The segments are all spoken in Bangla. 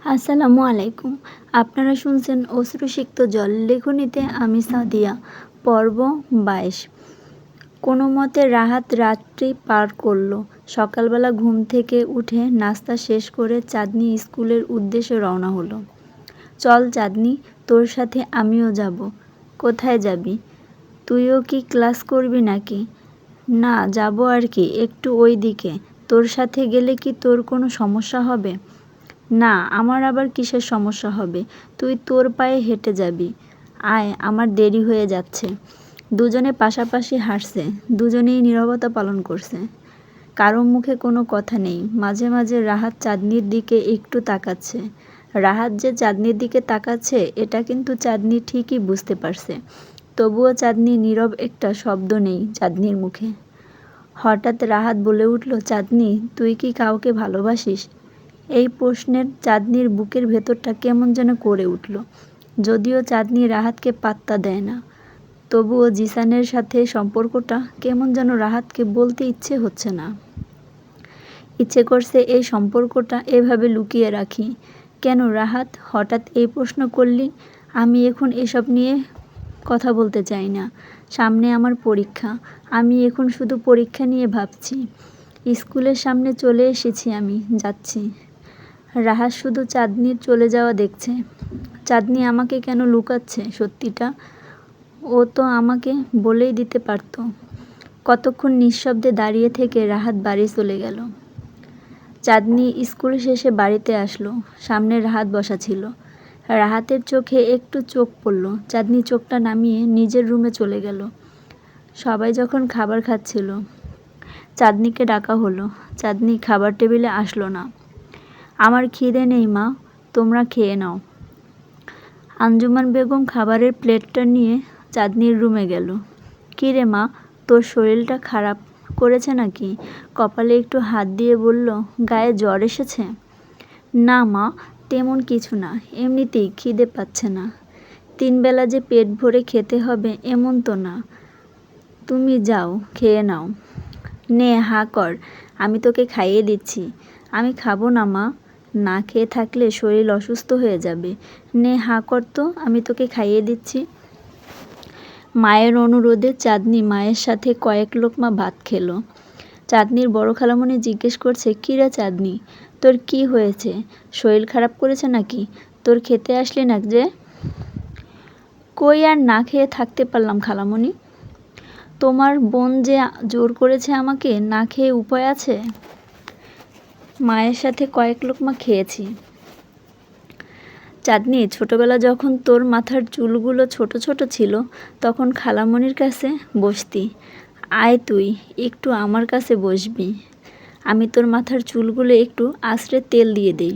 আসসালামু আলাইকুম। আপনারা শুনছেন অশ্রুসিক্ত জল লেখনীতে আমি সাদিয়া। পর্ব ২২। কোনো মতে রাহাত রাতটি পার করল। সকালবেলা ঘুম থেকে উঠে নাস্তা শেষ করে চাঁদনি স্কুলের উদ্দেশ্যে রওনা হলো। চল চাঁদনি, তোর সাথে আমিও যাব। কোথায় যাবি? তুইও কি ক্লাস করবি নাকি? না, যাব আর কি, একটু ওই দিকে। তোর সাথে গেলে কি তোর কোনো সমস্যা হবে? না, আমার আবার কিসের সমস্যা হবে? তুই তোর পায়ে হেঁটে যাবি। আয়, আমার দেরি হয়ে যাচ্ছে। দুজনে পাশাপাশি হাঁটছে, দুজনেই নীরবতা পালন করছে। কারো মুখে কোনো কথা নেই। মাঝে মাঝে রাহাত চাঁদনির দিকে একটু তাকাচ্ছে। রাহাত যে চাঁদনির দিকে তাকাচ্ছে এটা কিন্তু চাঁদনি ঠিকই বুঝতে পারছে। তবুও চাঁদনি নীরব, একটা শব্দ নেই চাঁদনির মুখে। হঠাৎ রাহাত বলে উঠল, চাঁদনি, তুই কি কাউকে ভালোবাসিস? এই প্রশ্নের চাঁদনির বুকের ভেতরটা কেমন যেন করে উঠল। যদিও চাঁদনি রাহাতকে পাত্তা দেয় না, তবুও জিসানের সাথে সম্পর্কটা কেমন যেন রাহাতকে বলতে ইচ্ছে হচ্ছে না। ইচ্ছে করছে এই সম্পর্কটা এভাবে লুকিয়ে রাখি। কেন রাহাত, হঠাৎ এই প্রশ্ন করলি? আমি এখন এসব নিয়ে কথা বলতে চাই না। সামনে আমার পরীক্ষা। আমি এখন শুধু পরীক্ষা নিয়ে ভাবছি। স্কুলের সামনে চলে এসেছি, আমি যাচ্ছি। রাহাত শুধু চাঁদনির চলে যাওয়া দেখছে। চাঁদনি আমাকে কেন লুকাচ্ছে সত্যিটা? ও তো আমাকে বলেই দিতে পারত। কতক্ষণ নিঃশব্দে দাঁড়িয়ে থেকে রাহাত বাড়ি চলে গেল। চাঁদনি স্কুল শেষে বাড়িতে আসলো। সামনে রাহাত বসা ছিল। রাহাতের চোখে একটু চোখ পড়ল। চাঁদনি চোখটা নামিয়ে নিজের রুমে চলে গেল। সবাই যখন খাবার খাচ্ছিল, চাঁদনিকে ডাকা হলো। চাঁদনি খাবার টেবিলে আসলো না। আমার খিদে নেই মা, তোমরা খেয়ে নাও। আঞ্জুমান বেগম খাবারের প্লেটটা নিয়ে চাঁদনির রুমে গেল। কী রে মা, তোর শরীরটা খারাপ করেছে নাকি? কপালে একটু হাত দিয়ে বলল, গায়ে জ্বর এসেছে? না মা, তেমন কিছু না, এমনিতেই খিদে পাচ্ছে না। 3 বেলা যে পেট ভরে খেতে হবে এমন তো না। তুমি যাও, খেয়ে নাও। নে, হা কর, আমি তোকে খাইয়ে দিচ্ছি। আমি খাবো না মা, না খেয়ে থাকলে শরীর অসুস্থ হয়ে যাবে। নে, হা কর তো, আমি তোকে খাইয়ে দিচ্ছি। মায়ের অনুরোধে চাঁদনি মায়ের সাথে কয়েক লোকমা ভাত খেলো। চাঁদনির বড় খালামণি জিজ্ঞেস করছে, কী রে চাঁদনি, তোর কি হয়েছে? শরীর খারাপ করেছে নাকি? তোর খেতে আসলি না যে? কই আর না খেয়ে থাকতে পারলাম খালামণি। তোমার বোন যে জোর করেছে আমাকে, না খেয়ে উপায় আছে? মায়ের সাথে কয়েক লোকমা খেয়েছি। চাঁদনি, ছোটবেলা যখন তোর মাথার চুলগুলো ছোট ছোট ছিল তখন খালামণির কাছে বসতি। আয় তুই একটু আমার কাছে বসবি। আমি তোর মাথার চুলগুলো একটু আঁচড়ে তেল দিয়ে দেই।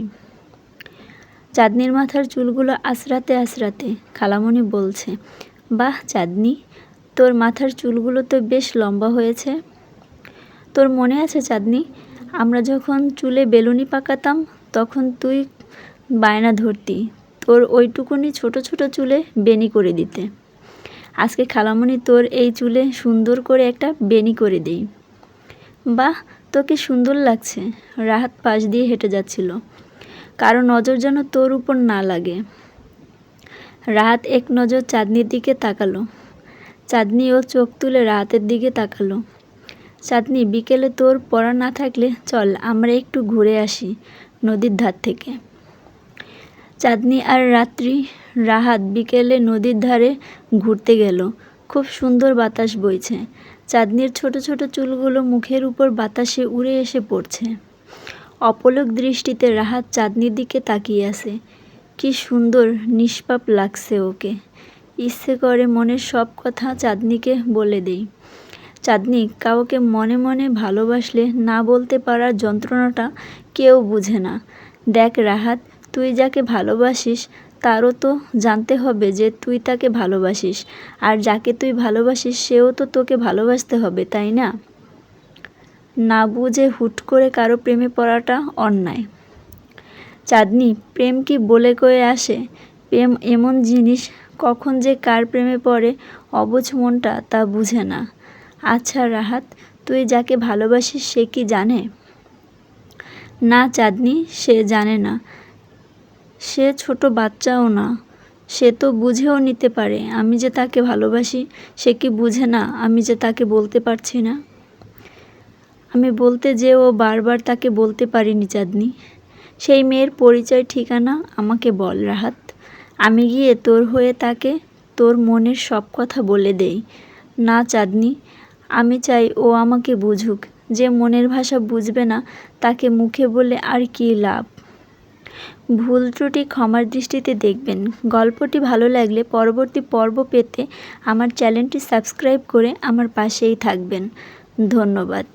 চাঁদনির মাথার চুলগুলো আঁচড়াতে আঁচড়াতে খালামণি বলছে, বাহ চাঁদনি, তোর মাথার চুলগুলো তো বেশ লম্বা হয়েছে। তোর মনে আছে চাঁদনি, আমরা যখন চুলে বেলুনি পাকাতাম তখন তুই বায়না ধরতি তোর ওইটুকুনি ছোট ছোট চুলে বেনি করে দিতে। আজকে খালামণি তোর এই চুলে সুন্দর করে একটা বেনি করে দেই। বাহ, তোকে সুন্দর লাগছে। রাহাত পাশ দিয়ে হেঁটে যাচ্ছিল। কারো নজর যেন তোর উপর না লাগে। রাহাত এক নজর চাঁদনির দিকে তাকালো। চাঁদনিও চোখ তুলে রাহাতের দিকে তাকালো। চাঁদনি, বিকেলে তোর পড়া না থাকলে চল আমরা একটু ঘুরে আসি নদীর ধার থেকে। চাঁদনি আর রাহাত বিকেলে নদীর ধারে ঘুরতে গেল। খুব সুন্দর বাতাস বইছে। চাঁদনির ছোট ছোট চুলগুলো মুখের উপর বাতাসে উড়ে এসে পড়ছে। অপলক দৃষ্টিতে রাহাত চাঁদনির দিকে তাকিয়ে আছে। কি সুন্দর নিষ্পাপ লাগছে ওকে। ইচ্ছে করে মনের সব কথা চাঁদনিকে বলে দেই। চাঁদনি, কাউকে মনে মনে ভালোবাসলে না বলতে পারার যন্ত্রণাটা কেউ বুঝে না। দেখ রাহাত, তুই যাকে ভালোবাসিস তারও তো জানতে হবে যে তুই তাকে ভালোবাসিস, আর যাকে তুই ভালোবাসিস সেও তো তোকে ভালোবাসতে হবে, তাই না? না বুঝে হুট করে কারো প্রেমে পড়াটা অন্যায়। চাঁদনি, প্রেম কি বলে কয়ে আসে? প্রেম এমন জিনিস, কখন যে কার প্রেমে পড়ে অবুঝ মনটা তা বুঝে না। আচ্ছা রাহাত, তুই যাকে ভালোবাসিস সে কি জানে? না চাঁদনি, সে জানে না। সে ছোট বাচ্চাও না, সে তো বুঝেও নিতে পারে আমি যে তাকে ভালোবাসি। সে কি বুঝে না আমি যে তাকে বলতে পারছি না? আমি বলতে যেও বারবার তাকে বলতে পারিনি চাঁদনি। সেই মেয়ের পরিচয় ঠিকানা আমাকে বল রাহাত, আমি গিয়ে তোর হয়ে তাকে তোর মনের সব কথা বলে দেই। না চাঁদনি, আমি চাই ও আমাকে বুঝুক। যে মনের ভাষা বুঝবে না তাকে মুখে বলে আর কী লাভ। ভুল ত্রুটি ক্ষমার দৃষ্টিতে দেখবেন। গল্পটি ভালো লাগলে পরবর্তী পর্ব পেতে আমার চ্যানেলটি সাবস্ক্রাইব করে আমার পাশেই থাকবেন। ধন্যবাদ।